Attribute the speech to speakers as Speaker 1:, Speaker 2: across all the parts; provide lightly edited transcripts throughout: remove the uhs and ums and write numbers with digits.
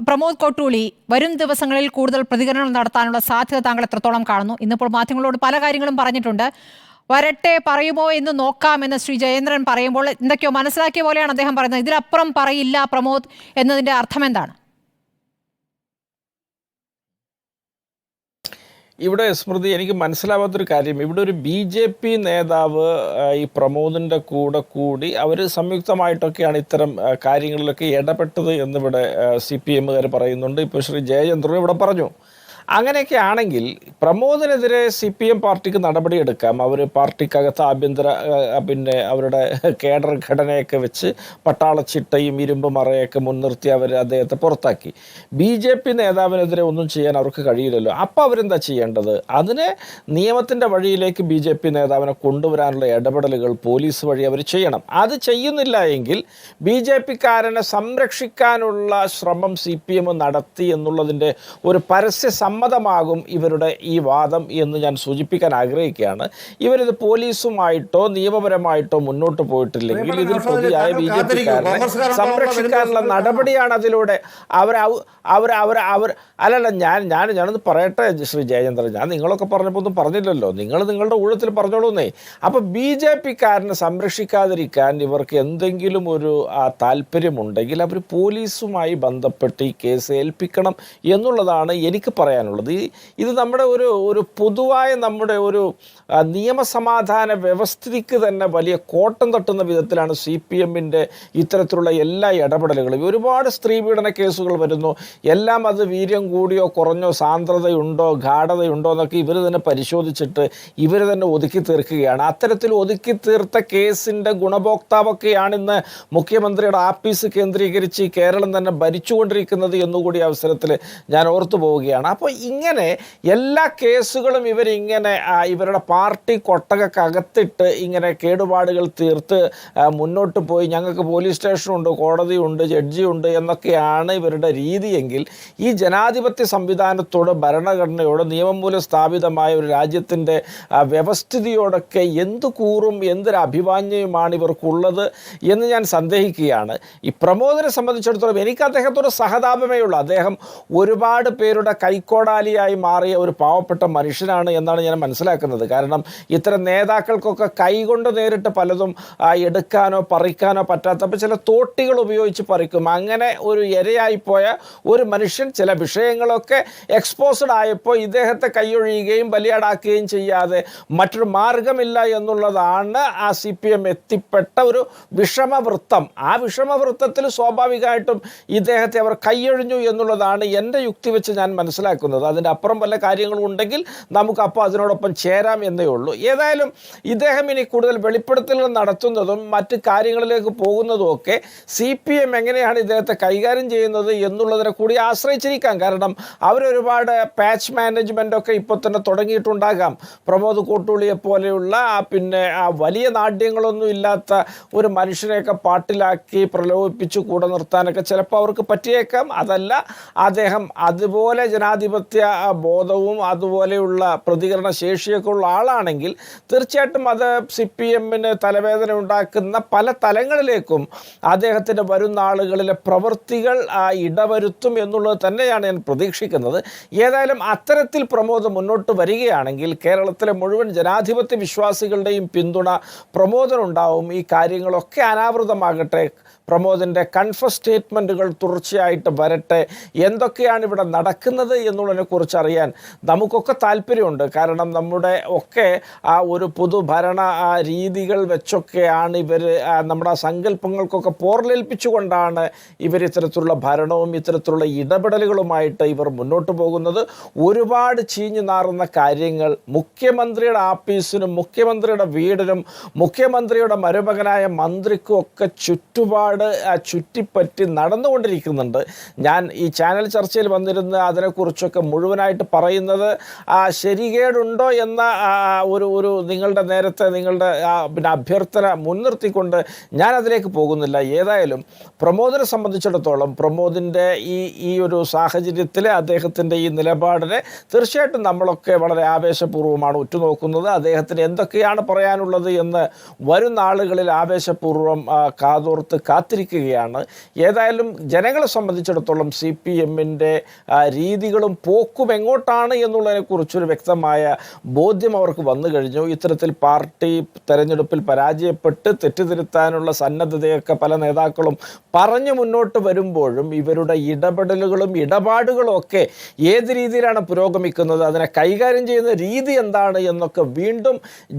Speaker 1: പ്രമോദ് കോട്ടൂളി വരും ദിവസങ്ങളിൽ കൂടുതൽ പ്രതികരണങ്ങൾ നടത്താനുള്ള സാധ്യത താങ്കൾ എത്രത്തോളം കാണുന്നു? ഇന്നിപ്പോൾ മാധ്യമങ്ങളോട് പല കാര്യങ്ങളും പറഞ്ഞിട്ടുണ്ട്. വരട്ടെ, പറയുമോ എന്ന് നോക്കാമെന്ന് ശ്രീ ജയേന്ദ്രൻ പറയുമ്പോൾ എന്തൊക്കെയോ മനസ്സിലാക്കിയ പോലെയാണ് അദ്ദേഹം പറയുന്നത്. ഇതിലപ്പുറം പറയില്ല പ്രമോദ് എന്നതിന്റെ അർത്ഥം എന്താണ്?
Speaker 2: ഇവിടെ സ്മൃതി, എനിക്ക് മനസ്സിലാവാത്തൊരു കാര്യം, ഇവിടെ ഒരു BJP നേതാവ് ഈ പ്രമോദിൻ്റെ കൂടെ കൂടി അവർ സംയുക്തമായിട്ടൊക്കെയാണ് ഇത്തരം കാര്യങ്ങളിലൊക്കെ ഇടപെട്ടത് എന്നിവിടെ CPM-കാർ പറയുന്നുണ്ട്. ഇപ്പോൾ ശ്രീ ജയചന്ദ്രൻ ഇവിടെ പറഞ്ഞു. അങ്ങനെയൊക്കെ ആണെങ്കിൽ പ്രമോദിനെതിരെ CPM പാർട്ടിക്ക് നടപടിയെടുക്കാം. അവർ പാർട്ടിക്കകത്ത് ആഭ്യന്തര അവരുടെ കേഡർ ഘടനയൊക്കെ വെച്ച് പട്ടാളച്ചിട്ടയും ഇരുമ്പ് മറയൊക്കെ മുൻനിർത്തി അദ്ദേഹത്തെ പുറത്താക്കി. BJP നേതാവിനെതിരെ ഒന്നും ചെയ്യാൻ അവർക്ക് കഴിയില്ലല്ലോ. അപ്പോൾ അവരെന്താ ചെയ്യേണ്ടത്? അതിനെ നിയമത്തിൻ്റെ വഴിയിലേക്ക് BJP നേതാവിനെ കൊണ്ടുവരാനുള്ള ഇടപെടലുകൾ പോലീസ് വഴി അവർ ചെയ്യണം. അത് ചെയ്യുന്നില്ല എങ്കിൽ BJP-കാരനെ സംരക്ഷിക്കാനുള്ള ശ്രമം CPM നടത്തി എന്നുള്ളതിൻ്റെ ഒരു പരസ്യ സമ്മതമാകും ഇവരുടെ ഈ വാദം എന്ന് ഞാൻ സൂചിപ്പിക്കാൻ ആഗ്രഹിക്കുകയാണ്. ഇവരിത് പോലീസുമായിട്ടോ നിയമപരമായിട്ടോ മുന്നോട്ട് പോയിട്ടില്ലെങ്കിൽ ഇതിൽ പ്രതിയായ BJP-കാരനെ സംരക്ഷിക്കാനുള്ള നടപടിയാണ് അതിലൂടെ അല്ലല്ല ഞാനൊന്ന് പറയട്ടെ ശ്രീ ജയചന്ദ്രൻ, ഞാൻ നിങ്ങളൊക്കെ പറഞ്ഞപ്പോൾ ഒന്നും പറഞ്ഞില്ലല്ലോ. നിങ്ങൾ നിങ്ങളുടെ ഊഴത്തിൽ പറഞ്ഞോളൂന്നേ. അപ്പോൾ BJP-കാരനെ സംരക്ഷിക്കാതിരിക്കാൻ ഇവർക്ക് എന്തെങ്കിലും ഒരു താല്പര്യമുണ്ടെങ്കിൽ അവർ പോലീസുമായി ബന്ധപ്പെട്ട് ഈ കേസ് ഏൽപ്പിക്കണം എന്നുള്ളതാണ് എനിക്ക് പറയാനുള്ളത്. ഇത് നമ്മുടെ ഒരു പൊതുവായ നമ്മുടെ ഒരു നിയമസമാധാന വ്യവസ്ഥിതിക്ക് തന്നെ വലിയ കോട്ടം തട്ടുന്ന വിധത്തിലാണ് CPM-ൻ്റെ ഇത്തരത്തിലുള്ള എല്ലാ ഇടപെടലുകളും. ഒരുപാട് സ്ത്രീപീഡന കേസുകൾ വരുന്നു. എല്ലാം അത് വീര്യം കൂടിയോ കുറഞ്ഞോ, സാന്ദ്രതയുണ്ടോ ഗാഠതയുണ്ടോ എന്നൊക്കെ ഇവർ തന്നെ പരിശോധിച്ചിട്ട് ഇവർ തന്നെ ഒതുക്കി തീർക്കുകയാണ്. അത്തരത്തിൽ ഒതുക്കി തീർത്ത കേസിൻ്റെ ഗുണഭോക്താവൊക്കെയാണ് ഇന്ന് മുഖ്യമന്ത്രിയുടെ ആഫീസ് കേന്ദ്രീകരിച്ച് കേരളം തന്നെ ഭരിച്ചുകൊണ്ടിരിക്കുന്നത് എന്നുകൂടി അവസരത്തിൽ ഞാൻ ഓർത്തു പോവുകയാണ്. അപ്പോൾ ഇങ്ങനെ എല്ലാ കേസുകളും ഇവരിങ്ങനെ ഇവരുടെ പാർട്ടി കൊട്ടകക്കകത്തിട്ട് ഇങ്ങനെ കേടുപാടുകൾ തീർത്ത് മുന്നോട്ട് പോയി ഞങ്ങൾക്ക് പോലീസ് സ്റ്റേഷനുണ്ട്, കോടതിയുണ്ട്, ജഡ്ജിയുണ്ട് എന്നൊക്കെയാണ് ഇവരുടെ രീതിയെങ്കിൽ ഈ ജനാധിപത്യ സംവിധാനത്തോട്, ഭരണഘടനയോട്, നിയമം മൂലം സ്ഥാപിതമായ ഒരു രാജ്യത്തിൻ്റെ വ്യവസ്ഥിതിയോടൊക്കെ എന്ത് കൂറും എന്തൊരു അഭിവാഞ്യയുമാണ് ഇവർക്കുള്ളത് എന്ന് ഞാൻ സന്ദേഹിക്കുകയാണ്. ഈ പ്രമോദിനെ സംബന്ധിച്ചിടത്തോളം എനിക്ക് അദ്ദേഹത്തോട് സഹതാപമേ ഉള്ളൂ. അദ്ദേഹം ഒരുപാട് പേരുടെ കൈക്കോടാലിയായി മാറിയ ഒരു പാവപ്പെട്ട മനുഷ്യനാണ് എന്നാണ് ഞാൻ മനസ്സിലാക്കുന്നത്. കാരണം ഇത്തരം നേതാക്കൾക്കൊക്കെ കൈകൊണ്ട് നേരിട്ട് പലതും എടുക്കാനോ പറിക്കാനോ പറ്റാത്തപ്പോൾ ചില തോട്ടികൾ ഉപയോഗിച്ച് പറിക്കും. അങ്ങനെ ഒരു ഇരയായിപ്പോയ ഒരു മനുഷ്യൻ ചില വിഷയങ്ങളൊക്കെ എക്സ്പോസ്ഡ് ആയപ്പോൾ ഇദ്ദേഹത്തെ കൈയൊഴിയുകയും ബലിയാടാക്കുകയും ചെയ്യാതെ മറ്റൊരു മാർഗമില്ല എന്നുള്ളതാണ് ആ CPM എത്തിപ്പെട്ട ഒരു വിഷമവൃത്തം. ആ വിഷമവൃത്തത്തിൽ സ്വാഭാവികമായിട്ടും ഇദ്ദേഹത്തെ അവർ കൈയൊഴിഞ്ഞു എന്നുള്ളതാണ് എൻ്റെ യുക്തി വെച്ച് ഞാൻ മനസ്സിലാക്കുന്നത്. അതിൻ്റെ അപ്പുറം വല്ല കാര്യങ്ങളും ഉണ്ടെങ്കിൽ നമുക്കപ്പോൾ അതിനോടൊപ്പം ചേരാം എന്നേ ഉള്ളൂ. ഏതായാലും ഇദ്ദേഹം ഇനി കൂടുതൽ വെളിപ്പെടുത്തലുകൾ നടത്തുന്നതും മറ്റ് കാര്യങ്ങളിലേക്ക് പോകുന്നതുമൊക്കെ CPM എങ്ങനെയാണ് ഇദ്ദേഹത്തെ കൈകാര്യം ചെയ്യുന്നത് എന്നുള്ളതിനെ കൂടി ആശ്രയിച്ചിരിക്കാം. കാരണം അവരൊരുപാട് പാച്ച് മാനേജ്മെൻറ്റൊക്കെ ഇപ്പോൾ തന്നെ തുടങ്ങിയിട്ടുണ്ടാകാം. പ്രമോദ് കോട്ടൂളിയെ പോലെയുള്ള വലിയ നാട്യങ്ങളൊന്നും ഇല്ലാത്ത ഒരു മനുഷ്യനെയൊക്കെ പാട്ടിലാക്കി പ്രലോഭിപ്പിച്ച് കൂടെ നിർത്താനൊക്കെ ചിലപ്പോൾ അവർക്ക് പറ്റിയേക്കാം. അതല്ല, അദ്ദേഹം അതുപോലെ ജനാധിപത്യ ബോധവും അതുപോലെയുള്ള പ്രതികരണ ശേഷിയൊക്കെ ഉള്ള ആളാണെങ്കിൽ തീർച്ചയായിട്ടും അത് CPM-ന് തലവേദന ഉണ്ടാക്കുന്ന പല തലങ്ങളിലേക്കും അദ്ദേഹത്തിൻ്റെ വരുന്ന ആളുകളിലെ പ്രവൃത്തികൾ ഇടവരുത്തും എന്നുള്ളത് തന്നെയാണ് ഞാൻ പ്രതീക്ഷിക്കുന്നത്. ഏതായാലും അത്തരത്തിൽ പ്രമോദ് മുന്നോട്ട് വരികയാണെങ്കിൽ കേരളത്തിലെ മുഴുവൻ ജനാധിപത്യ വിശ്വാസികളുടെയും പിന്തുണ പ്രമോദിനുണ്ടാവും. ഈ കാര്യങ്ങളൊക്കെ അനാവൃതമാകട്ടെ. പ്രമോദിൻ്റെ കൺഫസ് സ്റ്റേറ്റ്മെൻറ്റുകൾ തുടർച്ചയായിട്ട് വരട്ടെ. എന്തൊക്കെയാണ് ഇവിടെ നടക്കുന്നത് എന്നുള്ളതിനെക്കുറിച്ച് അറിയാൻ നമുക്കൊക്കെ താല്പര്യമുണ്ട്. കാരണം നമ്മുടെ ഒക്കെ ഒരു പൊതുഭരണ രീതികൾ വെച്ചൊക്കെയാണ് ഇവർ നമ്മുടെ സങ്കല്പങ്ങൾക്കൊക്കെ പോർലേൽപ്പിച്ചുകൊണ്ടാണ് ഇവർ ഇത്തരത്തിലുള്ള ഭരണവും ഇത്തരത്തിലുള്ള ഇടപെടലുകളുമായിട്ട് ഇവർ മുന്നോട്ട് പോകുന്നത്. ഒരുപാട് ചീഞ്ഞു നാറുന്ന കാര്യങ്ങൾ മുഖ്യമന്ത്രിയുടെ ആഫീസിനും മുഖ്യമന്ത്രിയുടെ വീടിനും മുഖ്യമന്ത്രിയുടെ മരുമകനായ മന്ത്രിക്കും ഒക്കെ ചുറ്റിപ്പറ്റി നടന്നുകൊണ്ടിരിക്കുന്നുണ്ട്. ഞാൻ ഈ ചാനൽ ചർച്ചയിൽ വന്നിരുന്ന് അതിനെക്കുറിച്ചൊക്കെ മുഴുവനായിട്ട് പറയുന്നത് ശരികേടുണ്ടോ എന്ന ഒരു നിങ്ങളുടെ പിന്നെ അഭ്യർത്ഥന മുൻനിർത്തിക്കൊണ്ട് ഞാനതിലേക്ക് പോകുന്നില്ല. ഏതായാലും പ്രമോദിനെ സംബന്ധിച്ചിടത്തോളം പ്രമോദിൻ്റെ ഈ ഒരു സാഹചര്യത്തിൽ അദ്ദേഹത്തിൻ്റെ ഈ നിലപാടിനെ തീർച്ചയായിട്ടും നമ്മളൊക്കെ വളരെ ആവേശപൂർവ്വമാണ് ഉറ്റുനോക്കുന്നത്. അദ്ദേഹത്തിന് എന്തൊക്കെയാണ് പറയാനുള്ളത് എന്ന് വരും നാളുകളിൽ ആവേശപൂർവ്വം കാതോർത്ത് കാത്തിരിക്കുകയാണ്. ഏതായാലും ജനങ്ങളെ സംബന്ധിച്ചിടത്തോളം CPM-ൻ്റെ രീതികളും പോക്കും എങ്ങോട്ടാണ് എന്നുള്ളതിനെക്കുറിച്ചൊരു വ്യക്തമായ ബോധ്യം അവർക്ക് വന്നു കഴിഞ്ഞു. ഇത്തരത്തിൽ പാർട്ടി തെരഞ്ഞെടുപ്പിൽ പരാജയപ്പെട്ട് തെറ്റിതിരുത്താനുള്ള സന്നദ്ധതയൊക്കെ പല നേതാക്കളും പറഞ്ഞു മുന്നോട്ട് വരുമ്പോഴും ഇവരുടെ ഇടപെടലുകളും ഇടപാടുകളും ഒക്കെ ഏത് രീതിയിലാണ് പുരോഗമിക്കുന്നത്, അതിനെ കൈകാര്യം ചെയ്യുന്ന രീതി എന്താണ് എന്നൊക്കെ വീണ്ടും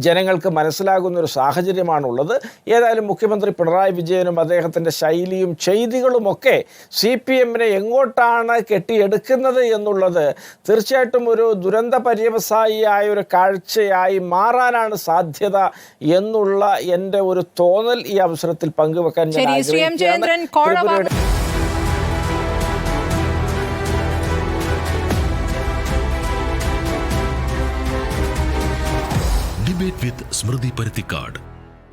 Speaker 2: ജനങ്ങൾക്ക് മനസ്സിലാകുന്ന ഒരു സാഹചര്യമാണുള്ളത്. ഏതായാലും മുഖ്യമന്ത്രി പിണറായി വിജയനും അദ്ദേഹത്തിൻ്റെ ശൈലിയും ചെയ്തികളുമൊക്കെ CPM-നെ എങ്ങോട്ടാണ് കെട്ടിയെടുക്കുന്നത് എന്നുള്ളത് തീർച്ചയായിട്ടും ഒരു ദുരന്ത പര്യവസായിയായ ഒരു കാഴ്ചയായി മാറാനാണ് സാധ്യത എന്നുള്ള എൻ്റെ ഒരു തോന്നൽ ഈ അവസരത്തിൽ പങ്കുവെക്കാൻ ഞാൻ ആഗ്രഹിക്കുകയാണ്.
Speaker 3: ഡിബേറ്റ് വിത്ത് സ്മൃതി പരുത്തിക്കാട്.